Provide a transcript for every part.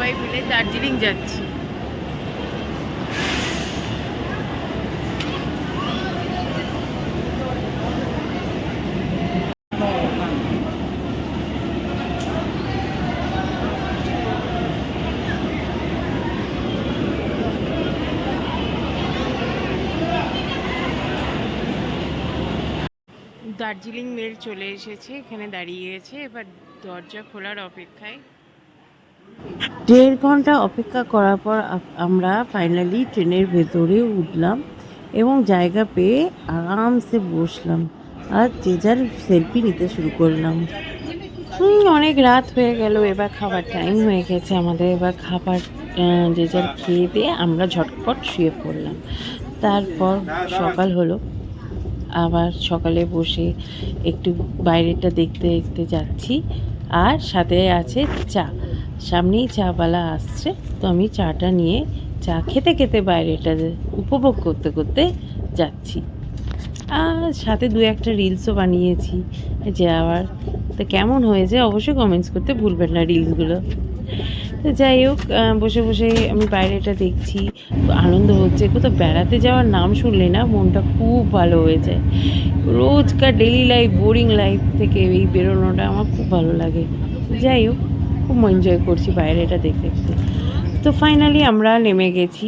সবাই মিলে দার্জিলিং যাচ্ছি। দার্জিলিং মেল চলে এসেছে, এখানে দাঁড়িয়েছে, এবার দরজা খোলার অপেক্ষায়। 1.5 ঘন্টা অপেক্ষা করার পর আমরা ফাইনালি ট্রেনের ভেতরে উঠলাম এবং জায়গা পেয়ে আরামসে বসলাম আর যে যার সেলফি নিতে শুরু করলাম। অনেক রাত হয়ে গেল, এবার খাবার টাইম হয়ে গেছে আমাদের। এবার খাবার যে যার খেয়ে দিয়ে আমরা ঝটপট শুয়ে পড়লাম। তারপর সকাল হলো, আবার সকালে বসে একটু বাইরেটা দেখতে দেখতে যাচ্ছি, আর সাথে আছে চা। সামনেই চাওয়ালা আসছে, তো আমি চাটা নিয়ে চা খেতে খেতে বাইরেটা উপভোগ করতে করতে যাচ্ছি। আর সাথে 2-1টা রিলসও বানিয়েছি যাওয়ার। তো কেমন হয়েছে অবশ্যই কমেন্টস করতে ভুলবেন না রিলসগুলো। তো যাই হোক, বসে বসে আমি বাইরেটা দেখছি, আনন্দ হচ্ছে। কোথাও বেড়াতে যাওয়ার নাম শুনলে না মনটা খুব ভালো হয়ে যায়। রোজকার ডেলি লাইফ, বোরিং লাইফ থেকে এই বেরোনোটা আমার খুব ভালো লাগে। যাই হোক, খুব এনজয় করছি বাইরেটা দেখতে দেখতে। তো ফাইনালি আমরা নেমে গেছি।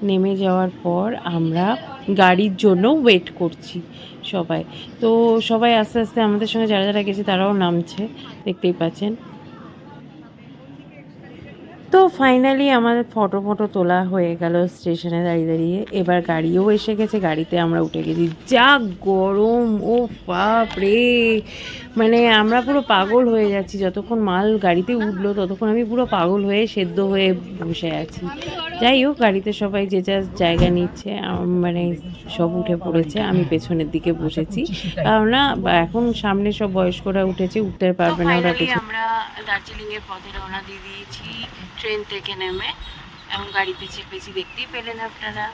নেমে যাওয়ার পর আমরা গাড়ির জন্য ওয়েট করছি সবাই। তো সবাই আস্তে আস্তে আমাদের সঙ্গে যারা যারা গেছে তারাও নামছে, দেখতেই পাচ্ছেন। তো ফাইনালি আমাদের ফটো তোলা হয়ে গেল স্টেশনে দাঁড়িয়ে দাঁড়িয়ে। এবার গাড়িও এসে গেছে, গাড়িতে আমরা উঠে গেছি। যা গরম, ও বাপ রে! মানে আমরা পুরো পাগল হয়ে যাচ্ছি। যতক্ষণ মাল গাড়িতে উঠলো ততক্ষণ আমি পুরো পাগল হয়ে সেদ্ধ হয়ে বসে আছি। যাই হোক, গাড়িতে সবাই যে যার জায়গা নিচ্ছে, মানে সব উঠে পড়েছে। আমি পেছনের দিকে বসেছি, কারণ না এখন সামনে সব বয়স্করা উঠেছে, উঠতে পারবে না ওরা। আমরা দার্জিলিংয়ের পথে রওনা দিয়ে দিয়েছি ট্রেন থেকে নেমে, এবং গাড়িতে চেপেছি। দেখতেই পেলেন আপনারা,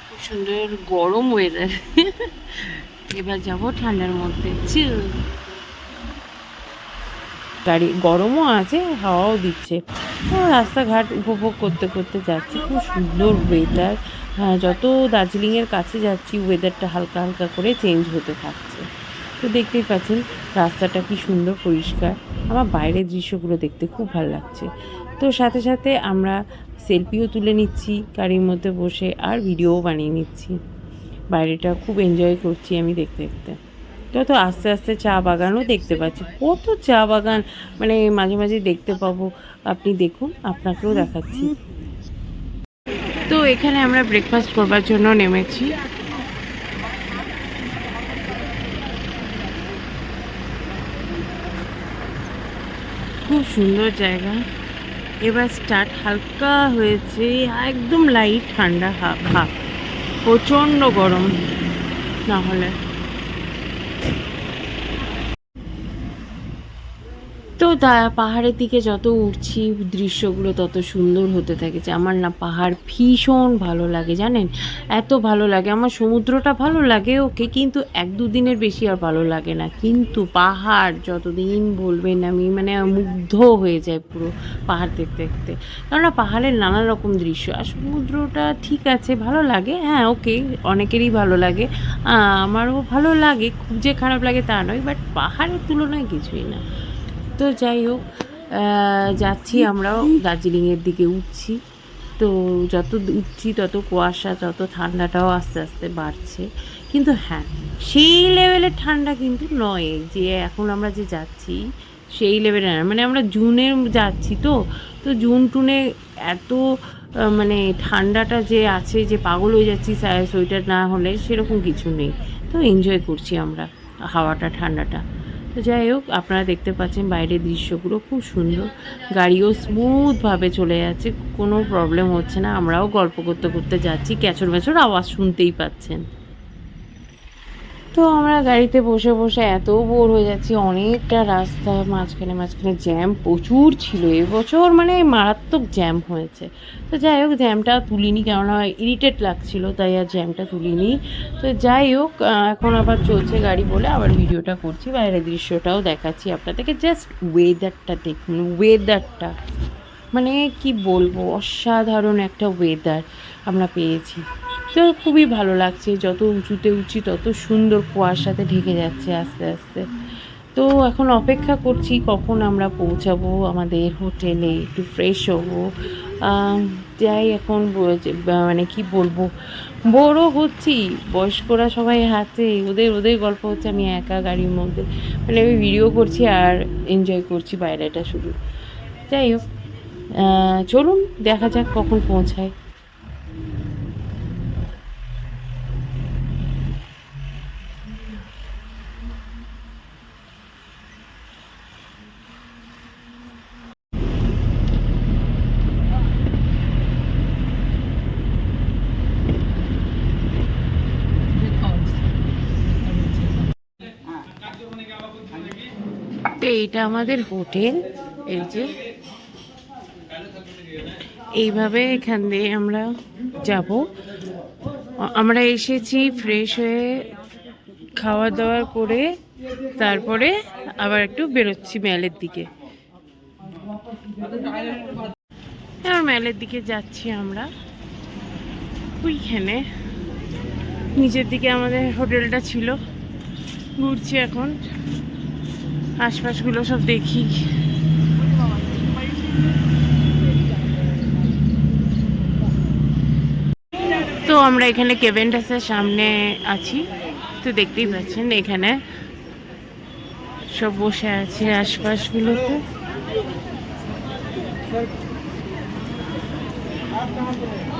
খুব সুন্দর গরম ওয়েদার। এবার যাব ঠান্ডার মধ্যে। গাড়ি গরমও আছে, হাওয়াও দিচ্ছে, রাস্তাঘাট উপভোগ করতে করতে যাচ্ছি। খুব সুন্দর ওয়েদার। যত দার্জিলিংয়ের কাছে যাচ্ছি ওয়েদারটা হালকা হালকা করে চেঞ্জ হতে থাকছে। তো দেখতেই পাচ্ছেন রাস্তাটা কি সুন্দর পরিষ্কার। আমার বাইরের দৃশ্যগুলো দেখতে খুব ভালো লাগছে। তো সাথে সাথে আমরা সেলফিও তুলে নিচ্ছি গাড়ির মধ্যে বসে, আর ভিডিওও বানিয়ে নিচ্ছি। বাইরেটা খুব এনজয় করছি আমি দেখতে দেখতে। যত আস্তে আস্তে চা বাগানও দেখতে পাচ্ছি, কত চা বাগান মানে মাঝে মাঝে দেখতে পাবো। আপনি দেখুন, আপনাকেও দেখাচ্ছি। তো এখানে আমরা ব্রেকফাস্ট করবার জন্য নেমেছি। খুব সুন্দর জায়গা। এবার স্টার্ট হালকা হয়েছে, একদম লাইট ঠান্ডা হাফ। প্রচণ্ড গরম না হলে। তো পাহাড়ের দিকে যত উঠছি দৃশ্যগুলো তত সুন্দর হতে থাকেছে। আমার না পাহাড় ভীষণ ভালো লাগে, জানেন, এত ভালো লাগে। আমার সমুদ্রটা ভালো লাগে ওকে, কিন্তু 1-2 দিনের বেশি আর ভালো লাগে না। কিন্তু পাহাড় যতদিন বলবেন আমি মানে মুগ্ধ হয়ে যায় পুরো পাহাড় দেখতে দেখতে। কেননা পাহাড়ের নানা রকম দৃশ্য। আর সমুদ্রটা ঠিক আছে, ভালো লাগে, হ্যাঁ ওকে, অনেকেরই ভালো লাগে, আমারও ভালো লাগে, খুব যে খারাপ লাগে তা নয়, বাট পাহাড়ের তুলনায় কিছুই না। তো যাই হোক, যাচ্ছি আমরাও দার্জিলিংয়ের দিকে উঠছি। তো যত উঠছি তত কুয়াশা, তত ঠান্ডাটাও আস্তে আস্তে বাড়ছে। কিন্তু হ্যাঁ, সেই লেভেলের ঠান্ডা কিন্তু নয় যে এখন আমরা যে যাচ্ছি সেই লেভেলের না। মানে আমরা জুনে যাচ্ছি, তো তো জুন টুনে এত মানে ঠান্ডাটা যে আছে যে পাগল হয়ে যাচ্ছি সোয়েটার না হলে, সেরকম কিছু নেই। তো এনজয় করছি আমরা হাওয়াটা, ঠান্ডাটা। তো যাই হোক, আপনারা দেখতে পাচ্ছেন বাইরের দৃশ্যগুলো খুব সুন্দর। গাড়িও স্মুথভাবে চলে যাচ্ছে, কোনো প্রবলেম হচ্ছে না। আমরাও গল্প করতে করতে যাচ্ছি, ক্যাচর ম্যাচর আওয়াজ শুনতেই পাচ্ছেন। তো আমরা গাড়িতে বসে বসে এত বোর হয়ে যাচ্ছি। অনেকটা রাস্তা মাঝখানে মাঝখানে জ্যাম প্রচুর ছিল এবছর, মানে মারাত্মক জ্যাম হয়েছে। তো যাই হোক, জ্যামটা তুলিনি, কেননা ইরিটেট লাগছিল, তাই আর জ্যামটা তুলিনি। তো যাই হোক, এখন আবার চলছে গাড়ি বলে আবার ভিডিওটা করছি, বাইরের দৃশ্যটাও দেখাচ্ছি আপনাদেরকে। জাস্ট ওয়েদারটা দেখুন, ওয়েদারটা মানে কি বলবো, অসাধারণ একটা ওয়েদার আমরা পেয়েছি। তো খুবই ভালো লাগছে, যত উঁচুতে উঠছি তত সুন্দর কুয়াশাতে ঢেকে যাচ্ছে আস্তে আস্তে। তো এখন অপেক্ষা করছি কখন আমরা পৌঁছাবো আমাদের হোটেলে, একটু ফ্রেশ হবো। যাই এখন মানে কি বলবো, বড়ো হচ্ছি, বয়স্করা সবাই হাঁটছে, ওদের ওদের গল্প হচ্ছে, আমি একা গাড়ির মধ্যে, মানে আমি ভিডিও করছি আর এনজয় করছি বাইরেটা শুধু। যাই হোক, চলুন দেখা যাক কখন পৌঁছায়। তো এইটা আমাদের হোটেল, এই যে এইভাবে এখান দিয়ে আমরা যাব। আমরা এসেছি ফ্রেশ হয়ে, খাওয়া দাওয়া করে, তারপরে আবার একটু বেরোচ্ছি ম্যালের দিকে। এবার ম্যালের দিকে যাচ্ছি আমরা। ওইখানে নিচের দিকে আমাদের হোটেলটা ছিল, ঘুরছি এখন, আশপাশগুলো সব দেখি। তো আমরা এখানে কেভেন্টাসের সামনে আছি, তো দেখতেই পাচ্ছেন এখানে সব বসে আছে আশপাশগুলোতে।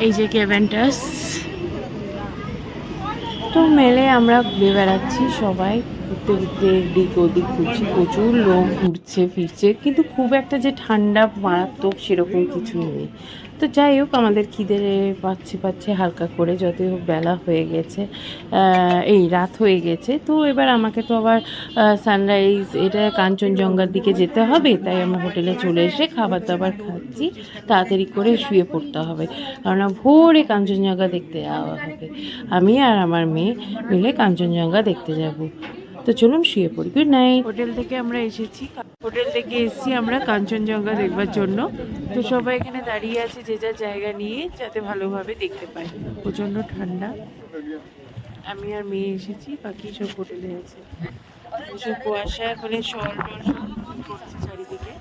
এই যে কেভেন্টাস। তো মেলে আমরা ঘুরে বেড়াচ্ছি সবাই, ঘুরতে ঘুরতে এদিক ওদিক ঘুরছি, প্রচুর লোক ঘুরছে ফিরছে, কিন্তু খুব একটা যে ঠান্ডা মারাত্মক সেরকম কিছু নেই। তো যাই হোক, আমাদের খিদে পাচ্ছে হালকা করে, যতই হোক বেলা হয়ে গেছে, এই রাত হয়ে গেছে। তো এবার আমাকে তো আবার সানরাইজ, এটা কাঞ্চনজঙ্ঘার দিকে যেতে হবে, তাই আমরা হোটেলে চলে এসে খাবার দাবার খাচ্ছি, তাড়াতাড়ি করে শুয়ে পড়তে হবে, কারণ ভোরে কাঞ্চনজঙ্ঘা দেখতে যাওয়া হবে। আমি আর আমার মেয়ে মিলে কাঞ্চনজঙ্ঘা দেখতে যাব। তো চলুন শুয়ে পড়ি, গুড নাইট। হোটেল থেকে এসেছি আমরা কাঞ্চনজঙ্ঘা দেখবার জন্য। তো সবাই এখানে দাঁড়িয়ে আছে যে যার জায়গা নিয়ে, যাতে ভালোভাবে দেখতে পাই। প্রচণ্ড ঠান্ডা, আমি আর মেয়ে এসেছি, বাকি সব হোটেলে আছে। প্রচুর কুয়াশা, এখন শল টল করছে চারিদিকে,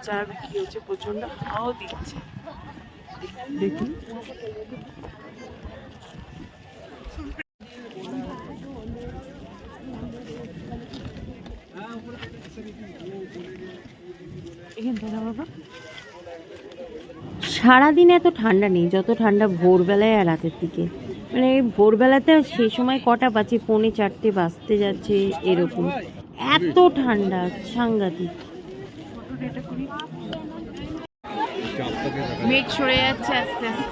চা বিক্রি হচ্ছে, প্রচণ্ড হাওয়াও দিচ্ছে। দেখুন সারাদিন এত ঠান্ডা নেই, যত ঠান্ডা ভোরবেলায় আর রাতের দিকে। মানে ভোরবেলাতে সেই সময় কটা বাজে, 3:45 বাজতে যাচ্ছে এরকম, এত ঠান্ডা সাংঘাতিক। মেঘ সরে যাচ্ছে আস্তে আস্তে।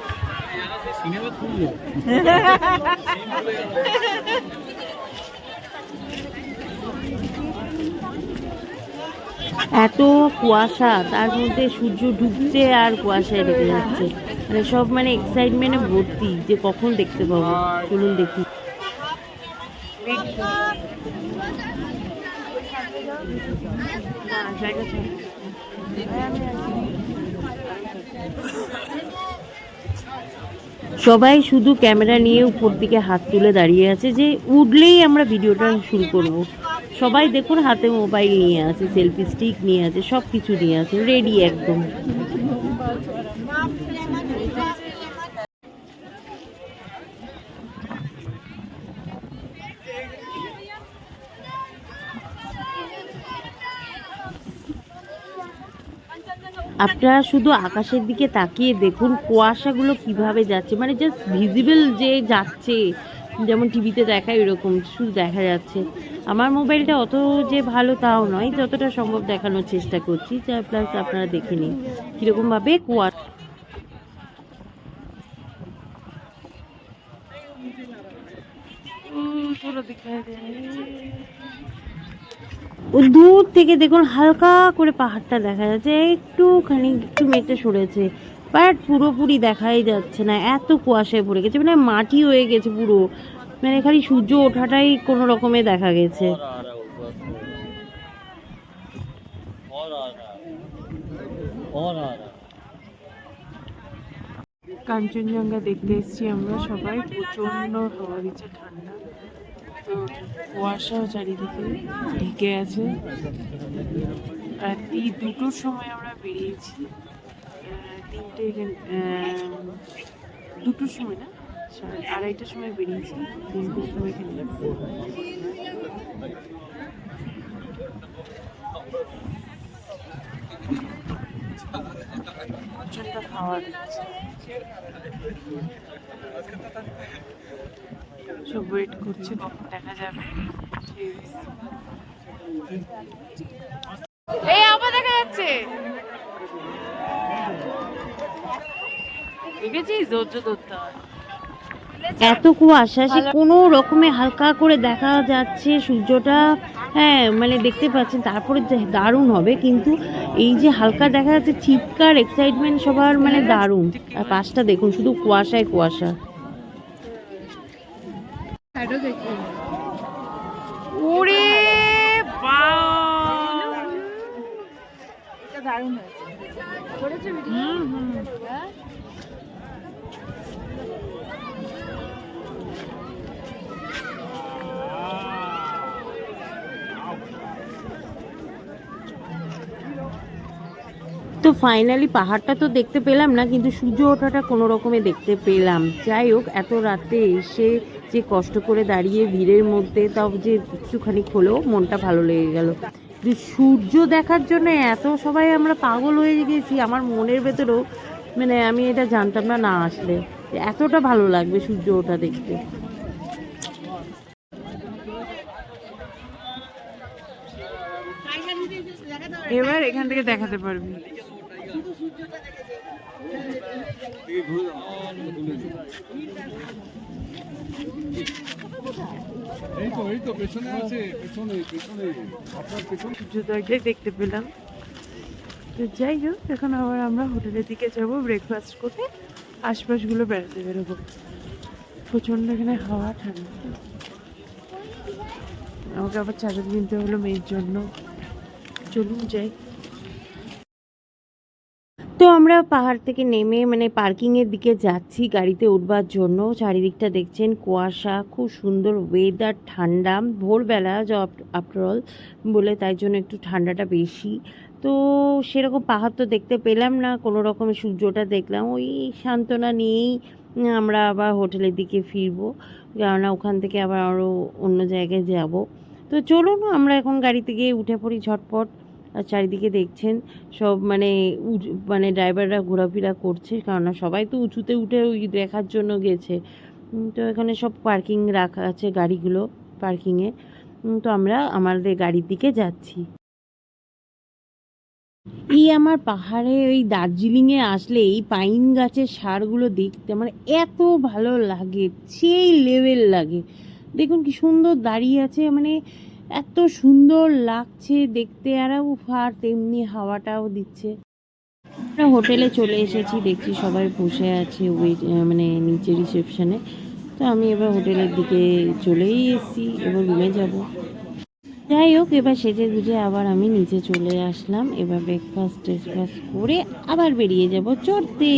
এত কুয়াশা, তার মধ্যে সূর্য ঢুকছে আর কুয়াশায় ঢেকে যাচ্ছে, মানে সব মানে এক্সাইটমেন্টে ভর্তি যে কখন দেখতে পাবো। চলুন দেখি। সবাই শুধু ক্যামেরা নিয়ে উপর দিকে হাত তুলে দাঁড়িয়ে আছে, যে উঠলেই আমরা ভিডিওটা শুরু করব। সবাই দেখুন হাতে মোবাইল নিয়ে আছে, সেলফি স্টিক নিয়ে আছে, সব কিছু নিয়ে আছে, রেডি একদম। আপনারা শুধু আকাশের দিকে তাকিয়ে দেখুন কুয়াশাগুলো কিভাবে যাচ্ছে, মানে জাস্ট ভিজিবল যে যাচ্ছে, যেমন টিভিতে দেখায় এরকম শুধু দেখা যাচ্ছে। আমার মোবাইলটা অত যে ভালো তাও নয়, যতটা সম্ভব দেখানোর চেষ্টা করছি, যা প্লাস আপনারা দেখে নিন কীরকমভাবে কুয়াশা। ও দূর থেকে দেখুন হালকা করে পাহাড়টা দেখা যাচ্ছে, একটু মেঘটা সরেছে, বাট পুরোপুরি দেখাই যাচ্ছে না, এত কুয়াশায় পড়ে গেছে, মানে মাটি হয়ে গেছে পুরো, মানে খালি সূর্য ওঠাটাই কোনো রকমে দেখা গেছে। কাঞ্চনজঙ্ঘা দেখতে এসেছি আমরা সবাই, প্রচন্ড হাওয়া দিচ্ছে, ঠান্ডা, তো কুয়াশাও চারিদিকে ঢেকে আছে। রাত্রি 2টোর সময় আমরা বেরিয়েছি, 2টোর সময় না, 2:30টার সময় বেরিয়েছি, 3টের সময় এখানে যাবো। প্রচন্ড হাওয়া দিচ্ছে, সব ওয়েট করছে কখন দেখা যাবে। এই আবার দেখা যাচ্ছে, দেখেছিস ধৈর্য ধরতে হয়। এত কুয়াশা, সে কোনো রকমে হালকা করে দেখা যাচ্ছে সূর্যটা, হ্যাঁ মানে দেখতে পাচ্ছেন, তারপরে দারুণ হবে, কিন্তু এই যে হালকা দেখা যাচ্ছে, চিৎকার এক্সাইটমেন্ট সবার মানে দারুণ। আর পাশটা দেখুন শুধু কুয়াশায় কুয়াশা। ওরে দারুণ হয়েছে। তো ফাইনালি পাহাড়টা তো দেখতে পেলাম না, কিন্তু সূর্য ওঠাটা কোনো রকমে দেখতে পেলাম। যাই হোক, এত রাতে এসে যে কষ্ট করে দাঁড়িয়ে ভিড়ের মধ্যে, তাও যে একটুখানি হলেও মনটা ভালো লেগে গেল। সূর্য দেখার জন্য এত সবাই আমরা পাগল হয়ে গেছি, আমার মনের ভেতরেও মানে আমি এটা জানতাম না, না আসলে এতটা ভালো লাগবে সূর্য ওঠা দেখতে। এবার এখান থেকে দেখাতে পারবি। দেখতে পেলাম। তো যাই হোক, এখন আবার আমরা হোটেলের দিকে যাব, ব্রেকফাস্ট করে আশপাশগুলো বেড়াতে বেরোবো। প্রচন্ড এখানে হাওয়া, ঠান্ডা, আমাকে আবার চাদর কিনতে হলো মেয়ের জন্য। চলুন যাই। তো আমরা পাহাড় থেকে নেমে মানে পার্কিংয়ের দিকে যাচ্ছি গাড়িতে উঠবার জন্য। চারিদিকটা দেখছেন কুয়াশা, খুব সুন্দর ওয়েদার, ঠান্ডা, ভোরবেলা আফটারঅল বলে তাই জন্য একটু ঠান্ডাটা বেশি। তো সেরকম পাহাড় তো দেখতে পেলাম না, কোনো রকমের সূর্যটা দেখলাম, ওই সান্ত্বনা নিয়েই আমরা আবার হোটেলের দিকে ফিরবো, কেননা ওখান থেকে আবার আরও অন্য জায়গায় যাব। তো চলুন আমরা এখন গাড়িতে গিয়ে উঠে পড়ি ঝটপট। আর চারিদিকে দেখছেন সব মানে ড্রাইভাররা ঘোরাফেরা করছে, কারণ সবাই তো উঁচুতে উঠে ওই দেখার জন্য গেছে। তো এখানে সব পার্কিং রাখা আছে গাড়িগুলো, পার্কিংয়ে। তো আমরা আমাদের গাড়ির দিকে যাচ্ছি। আমার পাহাড়ে ওই দার্জিলিংয়ে আসলে এই পাইন গাছের সারগুলো দেখতে আমার এত ভালো লাগে, সেই লেভেল লাগে। দেখুন কি সুন্দর দাঁড়িয়ে আছে, মানে এত সুন্দর লাগছে দেখতে, আর তেমনি হাওয়াটাও দিচ্ছে। আমরা হোটেলে চলে এসেছি, দেখছি সবাই বসে আছে মানে নিচে রিসেপশনে। তো আমি এবার হোটেলের দিকে চলেই এসেছি, এবার রুমে যাব। যাই হোক, এবার সেজে গুজে আবার আমি নিচে চলে আসলাম। এবার ব্রেকফাস্ট করে আবার বেরিয়ে যাব চড়তে।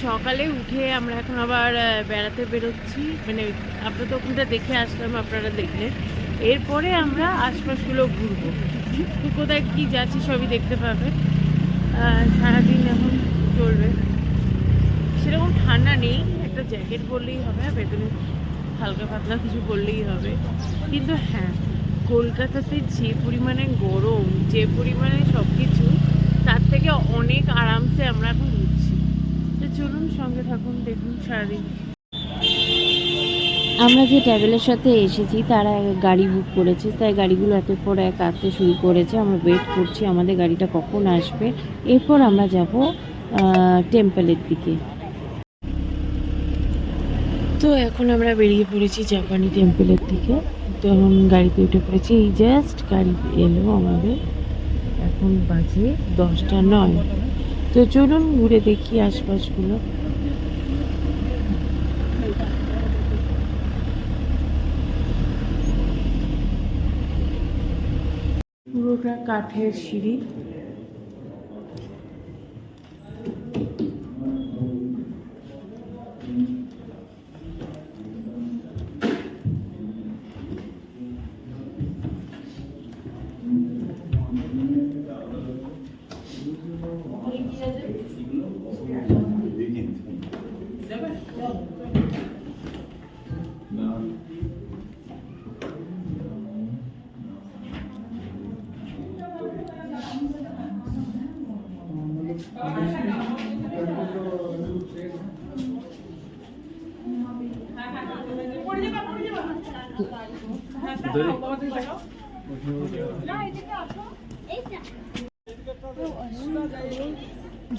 সকালে উঠে আমরা এখন আবার বেড়াতে বেরোচ্ছি, মানে আপনারা তো ওখানটা দেখে আসলাম, আপনারা দেখলেন। এরপরে আমরা আশপাশগুলো ঘুরবো, কোথায় কী যাচ্ছি সবই দেখতে পাবেন। সারাদিন এখন চলবে, সেরকম ঠান্ডা নেই, একটা জ্যাকেট পরলেই হবে, ভেতরে হালকা পাতলা কিছু পরলেই হবে। কিন্তু হ্যাঁ, কলকাতাতে যে পরিমাণে গরম, যে পরিমাণে সব কিছু, তার থেকে অনেক আরামসে আমরা এখন ঘুরছি। তো চলুন সঙ্গে থাকুন, দেখুন সারাদিন। আমরা যে ট্রাভেলের সাথে এসেছি তারা গাড়ি বুক করেছে, তাই গাড়িগুলো একের পর এক আসতে শুরু করেছে। আমরা ওয়েট করছি আমাদের গাড়িটা কখন আসবে, এরপর আমরা যাব টেম্পলের দিকে। তো এখন আমরা বেরিয়ে পড়েছি জাপানি টেম্পলের দিকে। তো এখন গাড়িতে উঠে পড়েছি, এই জাস্ট গাড়ি এলো আমাদের, এখন বাজে 10:09। তো চলুন ঘুরে দেখি আশপাশগুলো। পুরোটা কাঠের সিঁড়ি।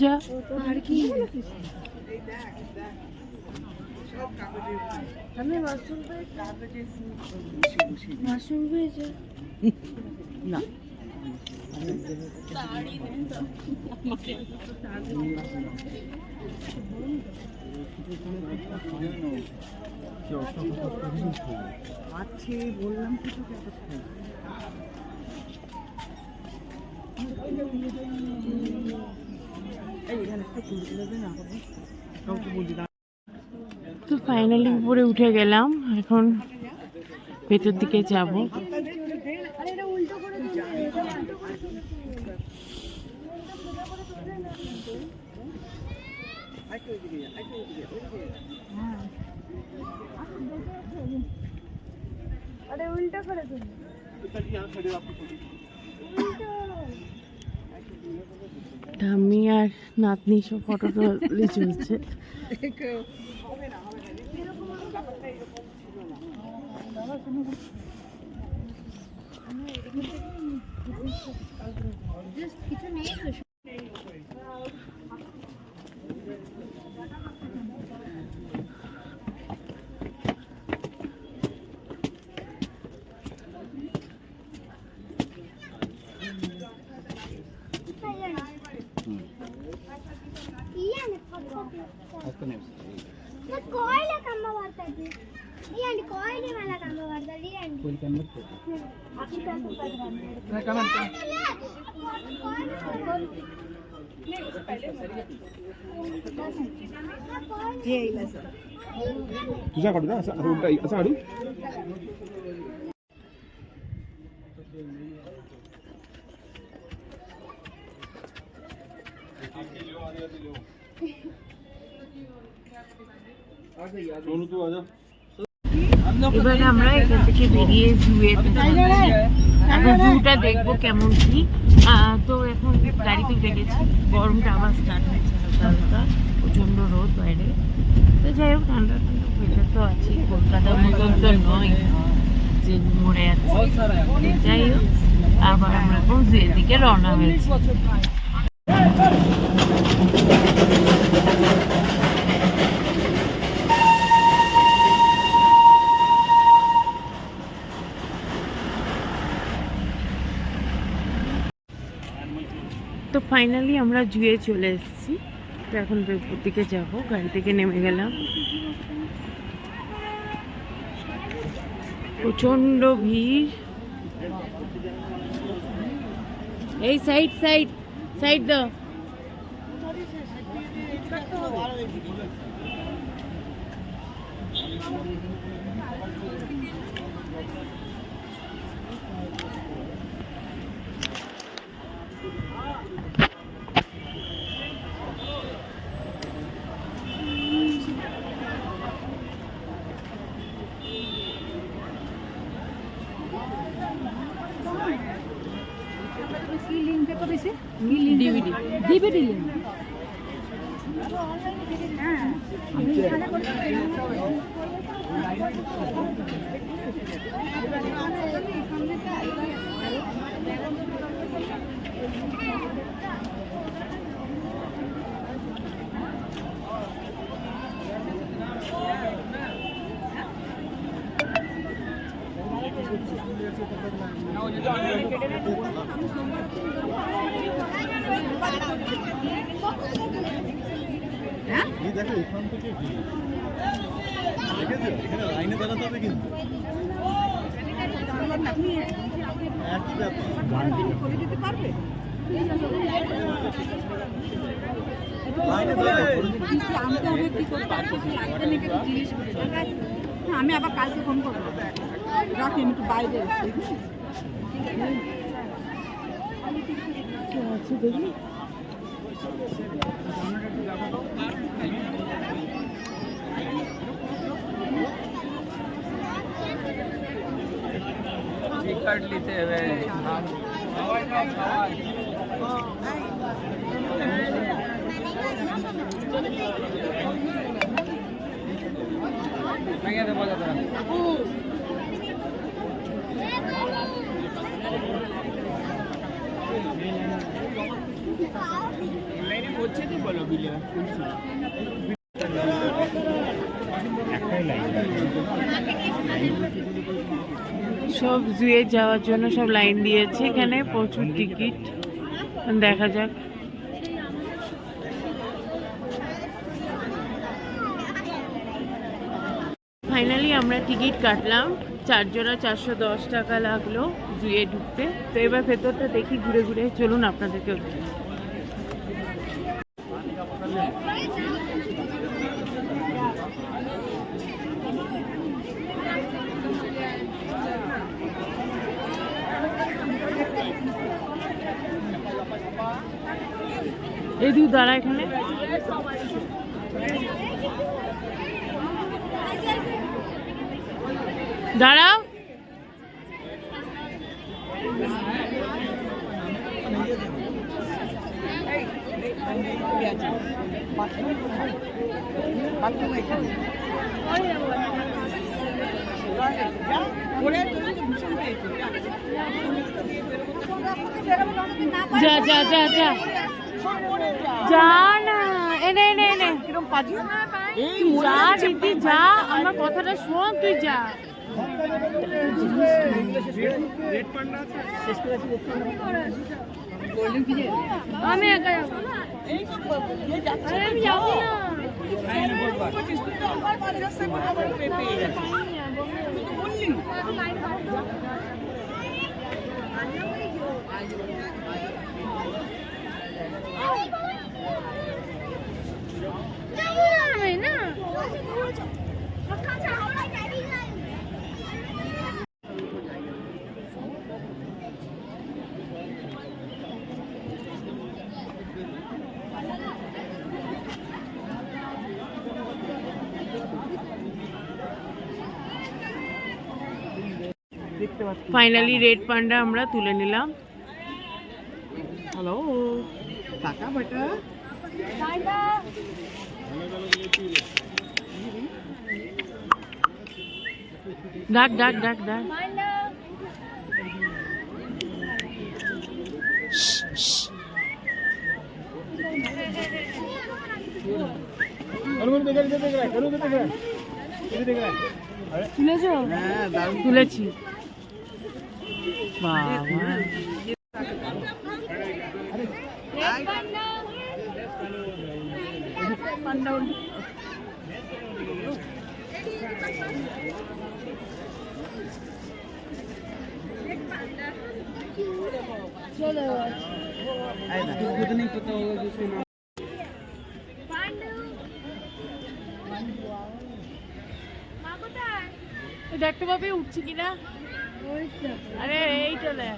যা আর কি মাশরুম পেয়েছে না আছে বললাম কিছু তো ফাইনালি উপরে উঠে গেলাম, এখন ভেতর দিকে যাব। ঠাম্মি আর নাতনি সব ফটো তুলে চলছে। तुझा काढू ना असं उलटा असं काढू सोनू तू आजा। এবারে আমরা এখান থেকে বেরিয়ে জুয়েতে এখন জুটা দেখবো কেমন কি। তো এখন গাড়িতে উঠে গেছি, গরমটা আবার স্টার্ট হয়েছে হালকা হালকা, প্রচণ্ড রোদ বাইরে। তো যাই হোক ঠান্ডা ঠান্ডা ওয়েদার তো আছে, কলকাতার মতন তো নয় যে মরে যাচ্ছে। যাই হোক আবার আমরা এখন জুয়ের দিকে রওনা হয়েছি। তো ফাইনালি আমরা জুয়ে চলে এসেছি। তো এখন উপর দিকে যাবো, গাড়ি থেকে নেমে গেলাম। প্রচন্ড ভিড়। এই সাইড সাইড সাইড দাও। DVD DVD link. দেখো এখান থেকে এখানে লাইনে দাঁড়াতে হবে কিন্তু পরের দিন করে দিতে পারবে? আনতে হবে কি করবো? লাগবে নাকি একটু জিজ্ঞেস করি। হ্যাঁ, আমি আবার কালকে ফোন করবো। রাখি, আমি একটু বাইরে এসেছি। দেখি टिकट लेते हुए बोलो बिले সব জুয়ে যাওয়ার জন্য সব লাইন দিয়েছে এখানে, প্রচুর টিকিট। দেখা যাক। ফাইনালি আমরা টিকিট কাটলাম, 4 জোড়া 410 টাকা লাগলো জুয়ে ঢুকতে। তো এবার ভেতরটা দেখি ঘুরে ঘুরে, চলুন আপনাদেরকে। এই দু দাঁড়া এখানে। দাঁড়াও। যা যা যা যা যা না, এনে এনে এনে যা দিদি যা, আমার কথাটা শোন, তুই যা। আমি একা যাবো, আমি যাবো না। ফাইনালি রেড পান্ডা আমরা তুলে নিলাম। হ্যালো কাকা বেটা, ডাক ডাক ডাক ডাক। তুলেছো? তুলেছি। বাবা खुद नहीं पता होगा जिसके नाम দেখতে পাবে উঠছে কিনা। আরে এইটা দেখ,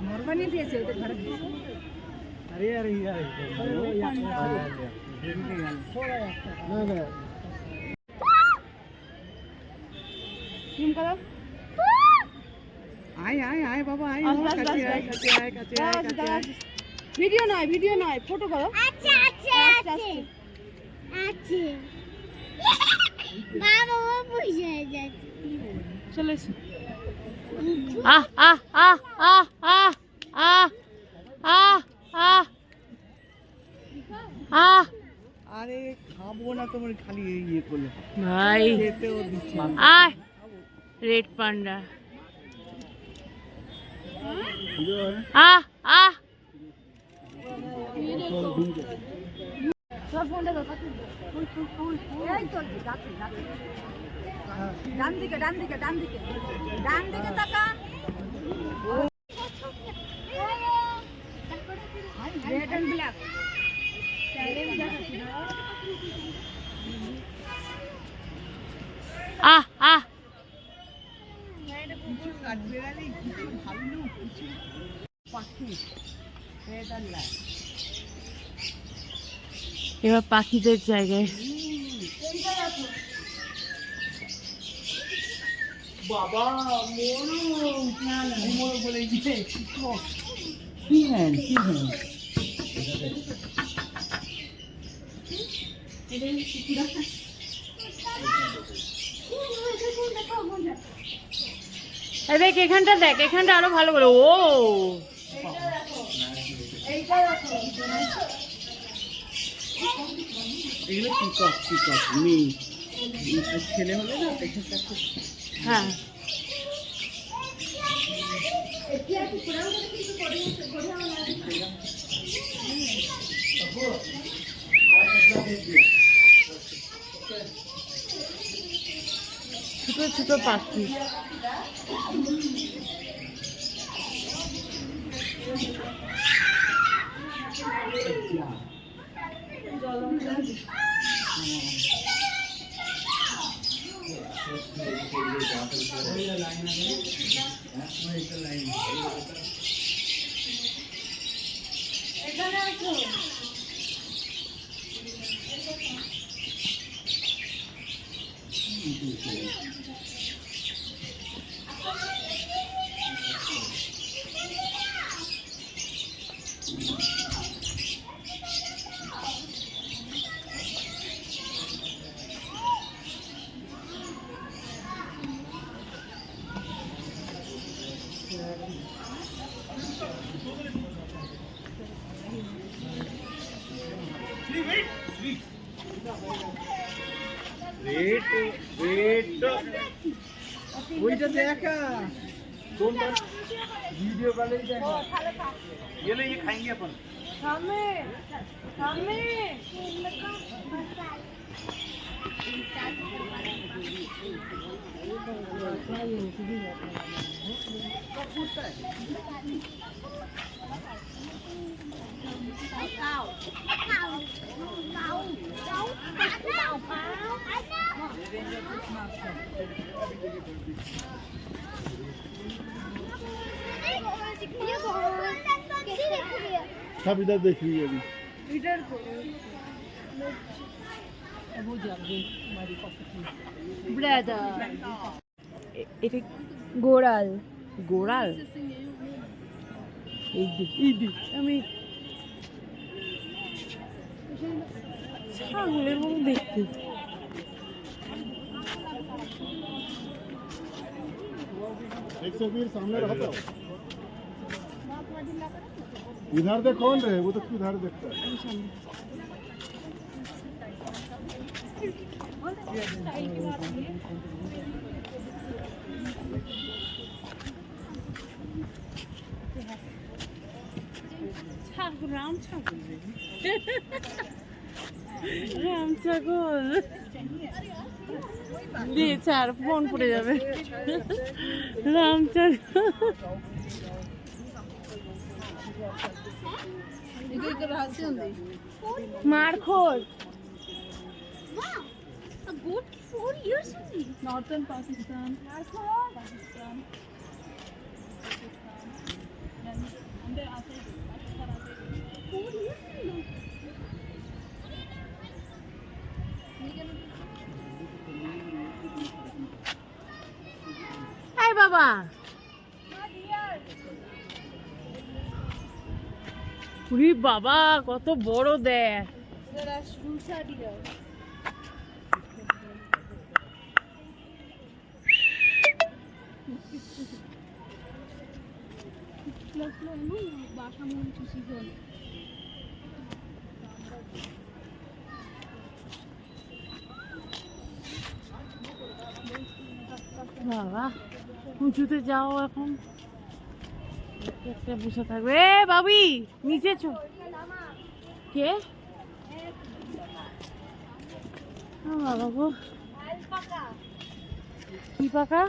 মরবানি দিয়েছে ওদের ঘরে। अरे यार यार আয় আয় আয় বাবা আয়, কাছে আয় কাছে আয় কাছে আয় কাছে আয়। ভিডিও নয় ফটো করো। আচ্ছা আচ্ছা আচ্ছা আচ্ছা বাবা ও বুঝে যাচ্ছে। চলে এসো। আহ আহ আহ আহ আহ আহ আহ আহ আহ। আরে খাবো না, তোমার খালি ইয়ে করলে ভাই খেতেও দিচ্ছি না। আয় রেড পান্ডা। আহ আহ তোর ফোনটা দাও এই তো যাচ্ছে ডান দিকে ডান দিকে ডান দিকে ডান দিকে তাকা রেড এন্ড ব্ল্যাক আহ আহ এবার পাখিদের জায়গায় বাবা মোর বলে দিতে কি হ্যাঁ দেখ এখানটা, দেখ এখানটা আরো ভালো করে। ও এগুলো পিকক মেয়ে ছেলে হলে না দেখে হ্যাঁ ছোট ছোট পাখি। ওইটা দেখা वीडियो वाले ही देखा ये ले ये खाएंगे अपन सामने सामने सब इधर देख रही है अभी। इधर को ব্রাদার এটা গোড়াল গোড়াল। এই দিক আমি ছাগলের মতো দেখতে। एक सौ वीर सामने रहता है। इधर देख कौन रहे, वो तो किधर देखता है। ছাগল, রাম ছাগল, রাম ছাগল দিয়ে ছাড়, ফোন পড়ে যাবে। রাম ছাগল মারখোর Wow, a goat 4 years only. Northern Pakistan Pakistan হাই বাবা, উরি বাবা কত বড় দেখ। বাবা উঁচুতে যাও এখন, একটা বসে থাকবে। এ বাবি নিচে চো। কে বাবা গো, কি পাকা?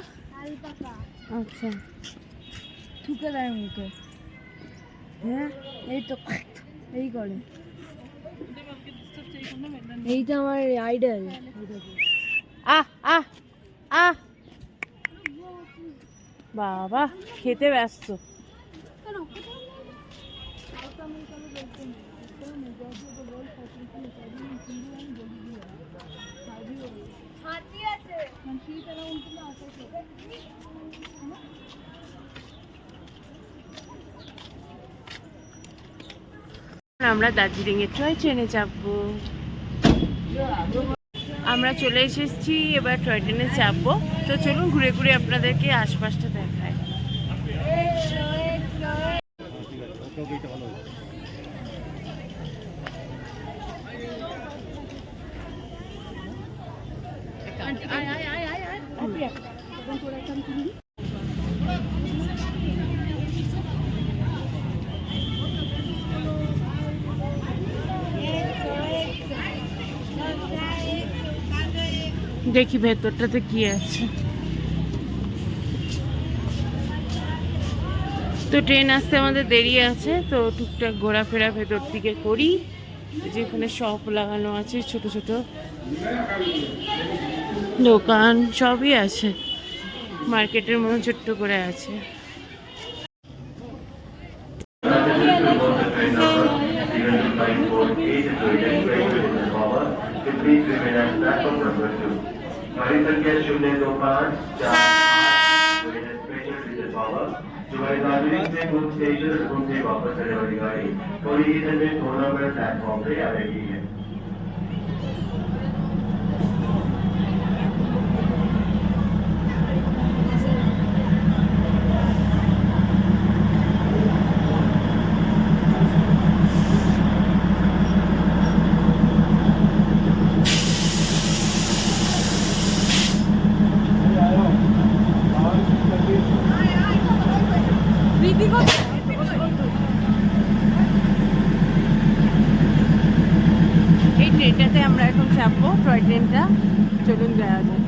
আচ্ছা, থুকে দেয় মুখে। হ্যাঁ, এই তো এই করে। এইটা আমার আইডল। আহ আহ আহ, বাবা খেতে ব্যস্ত। আমরা দার্জিলিং এর টয় ট্রেনে চাপবো। আমরা চলে এসেছি, এবার টয় ট্রেনে চাপবো। তো চলুন ঘুরে ঘুরে আপনাদেরকে আশপাশটা দেখায়। দেখি ভেতরটাতে কি আছে। তো ট্রেন আসতে আমাদের দেরি আছে, তো টুকটাক ঘোরাফেরা ভেতর দিকে করি। যেখানে শপ লাগানো আছে, ছোট ছোট দোকান সবই আছে, মার্কেটের মতো ছোট্ট করে আছে। हमारी संख्या 025 जो दार्जिलिंग से गुड स्टेशन रूम से वापस आने वाली गाड़ी थोड़ी ही देर में टूर्नामेंट प्लेटफॉर्म पे आ रही है। এই ট্রেনটাতে আমরা এখন চাপবো, টয় ট্রেনটা। চলুন যাওয়া যায়।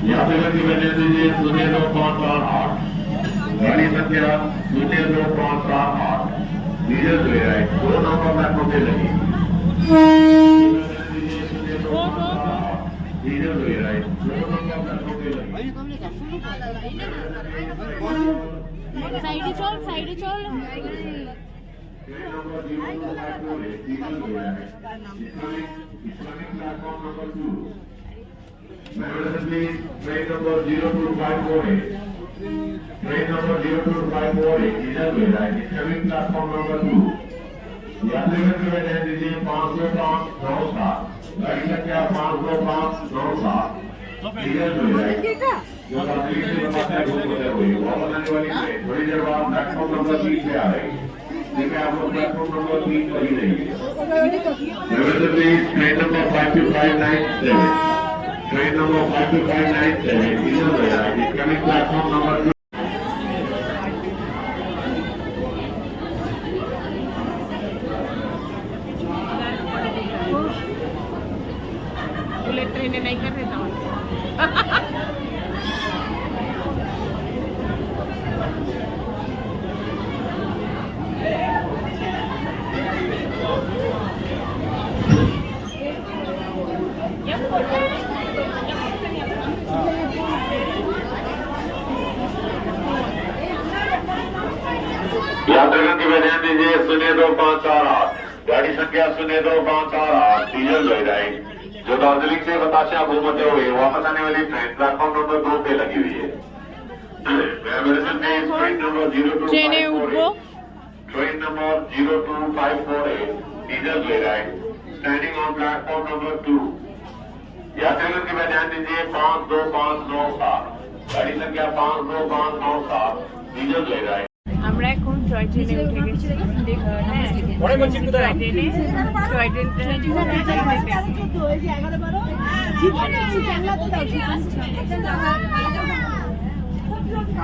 यात्रियों की वजह से ये 02548 गाड़ी संख्या 02548 डीजल ले रहा है 2 नंबर प्लेटफॉर्म पे लगी डीजल ले रहा है 2 नंबर प्लेटफॉर्म पे लगी। साइड चल ट्रेन नंबर 024 डीजल ले रहा है Islamic platform number 2। Train number 02548 train number 02548 diesel ले रहा है इस्लामिक प्लेटफॉर्म नंबर 2। यात्रियों की वजह दीजिए 52597 गाड़ी संख्या 52597 डीजल ले रहा है जो दार्जिलिंग से बताते हैं घूमते हुए वापस आने वाली ट्रेन थोड़ी देर बाद प्लेटफॉर्म नंबर 3 पे आ रही है। देखिए आप लोग प्लेटफॉर्म नंबर 3 पर ही रहेंगे। Train number 52597 train number 52597 diesel ले रहा है इस्लामिक प्लेटफॉर्म नंबर 2। बुलेट ट्रेनें नहीं कर रहे था। यात्रियों की वजह दीजिए 02548 गाड़ी संख्या 02548 डीजल ले रहा है जो दार्जिलिंग से बताशा घूमते हुए वापस आने वाली ट्रेन प्लेटफॉर्म नंबर 2 पे लगी हुई है। Train number 02548 train number 02548 diesel ले रहा है स्टैंडिंग ऑन प्लेटफॉर्म नंबर 2। यात्रियों की वजह दीजिए 52597 गाड़ी संख्या 52597 डीजल ले रहा है। আমরা এখন টয় ট্রেনে উঠে গেছি। হ্যাঁ, টয় ট্রেনে তো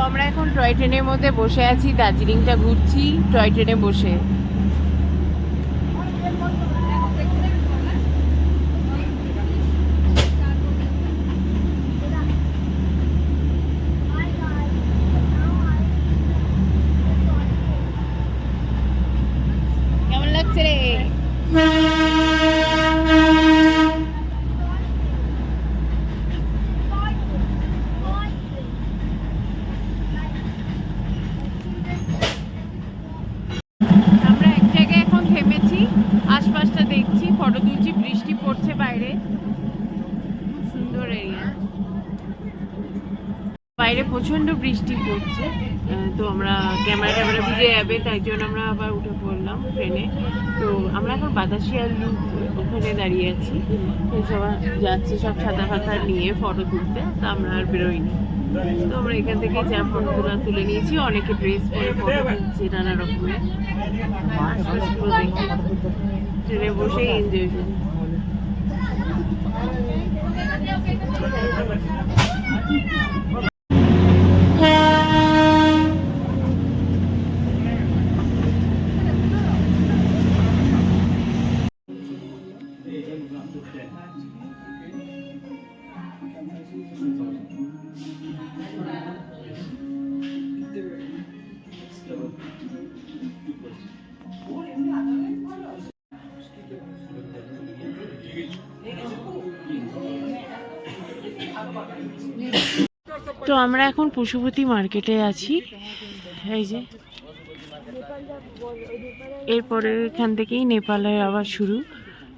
আমরা এখন টয় ট্রেনের মধ্যে বসে আছি, দার্জিলিংটা ঘুরছি টয় ট্রেনে বসে। কেমন লাগছে রে? আমরা এক জায়গায় এখন থেমেছি, আশপাশটা দেখছি, ফটো তুলছি, বৃষ্টি পড়ছে বাইরে, খুব সুন্দর এরিয়া। বাইরে প্রচন্ড বৃষ্টি পড়ছে, তো আমরা ক্যামেরা ভিজে যাবে, তাই জন্য আমরা আবার উঠে পড়লাম ট্রেনে। তো আমরা এখন বাতাসিয়ার লুপ ওখানে দাঁড়িয়ে আছি, তো সবাই যাচ্ছে সব ছাতা ফাতা নিয়ে ফটো তুলতে, তো আমরা আর বেরোইনি। তো আমরা এখান থেকে যা ফটো তুলে নিয়েছি, অনেকে ড্রেস পরে ফটো তুলছে নানা রকমের, আশপাশগুলো দেখে ট্রেনে বসেই এনজয় করি। তো আমরা এখন পশুপতি মার্কেটে আছি, এই যে এরপরে এখান থেকেই নেপালের আবার শুরু।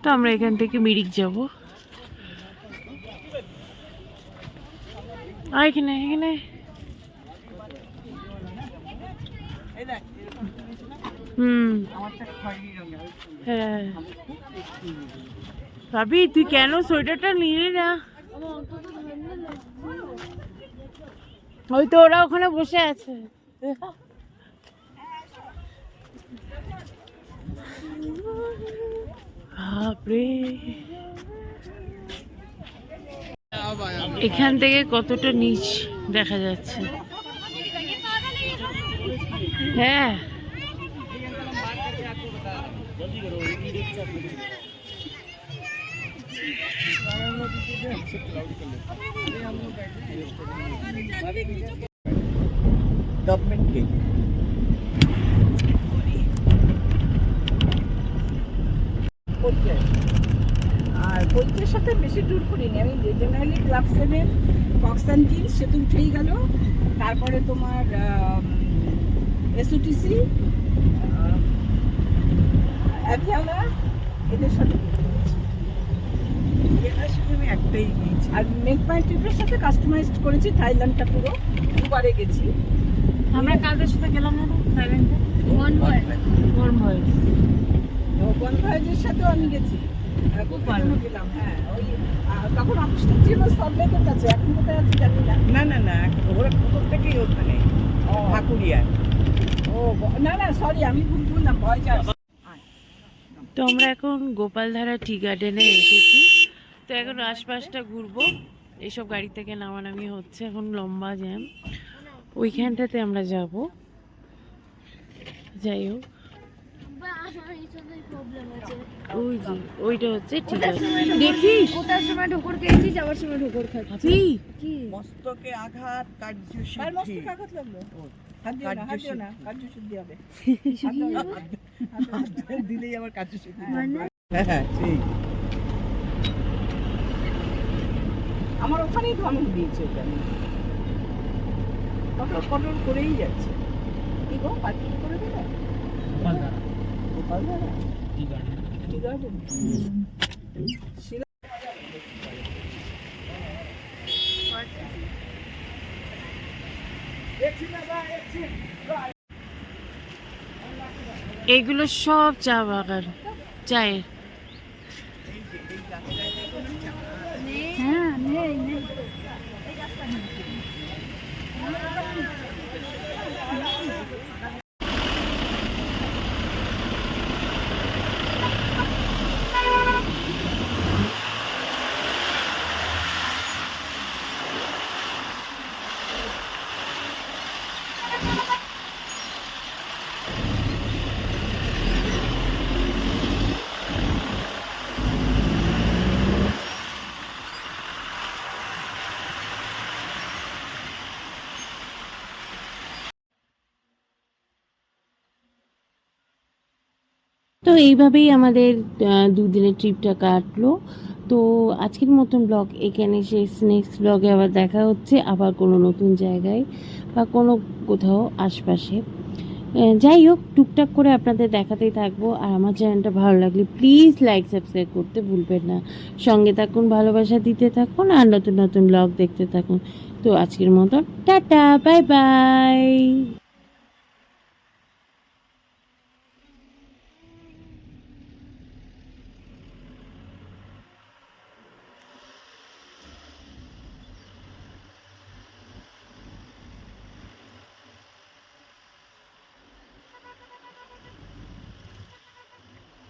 তো আমরা এখান থেকে মিরিক যাব। এখানে এখানে হ্যাঁ ভাবি, তুই কেন সোয়েটারটা নিলি না? ওই তো ওরা ওখানে বসে আছে। বাপরে, এখান থেকে কতটা নিচ দেখা যাচ্ছে। হ্যাঁ गवर्नमेंट के আর বইয়ের সাথে বেশি ট্যুর করিনি আমি, generally club 7 Cox and Kings সেতু উঠেই গেল, তারপরে তোমার এসওটিসি অ্যাভিয়ালা এদের সাথে আমি একটাই নিয়েছি। আর মেক মাই ট্রিপের সাথে কাস্টমাইজড করেছি থাইল্যান্ডটা পুরো, দুবারে গেছি। আমরা কাদের সাথে গেলাম না থাইল্যান্ডে? বনভয়েজের সাথেও আমি গেছি, খুব ভালো গেলাম। হ্যাঁ, ওই তখন অফিসটা ছিল সল্টলেকের কাছে, এখন কোথায় আছে জানি না। না না না, ওরা কোথা থেকেই ওখানে ঠাকুরিয়া। না না সরি আমি ভুল বললাম ভয় যাস তো আমরা এখন গোপালধারা টি গার্ডেনে এসেছি। তো এখন আশপাশটা ঘুরবো। এইসব গাড়ি থেকে নামানামি হচ্ছে, এখন লম্বা জ্যাম, ওইখানটাতে আমরা যাব। যাই হোক, ওই যে ওইটা হচ্ছে ঠিক আছে। দেখিস ওটার সময় ঢোকর খেয়েছি, যাওয়ার সময় ঢোকর খাচ্ছি। কি মস্তকে আঘাত কার্য আর মস্ত সিদ্ধি কাগজ লাগলো হাত দিও না হাত দিও না কার্য শুদ্ধি হবে দিলেই আবার কার্য সিদ্ধি মানে হ্যাঁ ঠিক আমার ওখানেই ধমক দিয়েছে ওটা কঠোর কঠোর করেই যাচ্ছে কি গো পার্কিং করে দিলে গোপালধারা টি গার্ডেন এগুলো সব চা বাগান, চায়ের। হ্যাঁ নেই নেই তো এইভাবেই আমাদের দুদিনের ট্রিপটা কাটলো। তো আজকের মতন ব্লগ এখানে শেষ। নেক্সট ব্লগে আবার দেখা হচ্ছে, আবার কোনো নতুন জায়গায় বা কোনো কোথাও আশপাশে। যাই হোক, টুকটাক করে আপনাদের দেখাতেই থাকবো। আর আমার চ্যানেলটা ভালো লাগলে প্লিজ লাইক সাবস্ক্রাইব করতে ভুলবেন না। সঙ্গে থাকুন, ভালোবাসা দিতে থাকুন, আর নতুন নতুন ব্লগ দেখতে থাকুন। তো আজকের মতন টাটা, বাই বাই।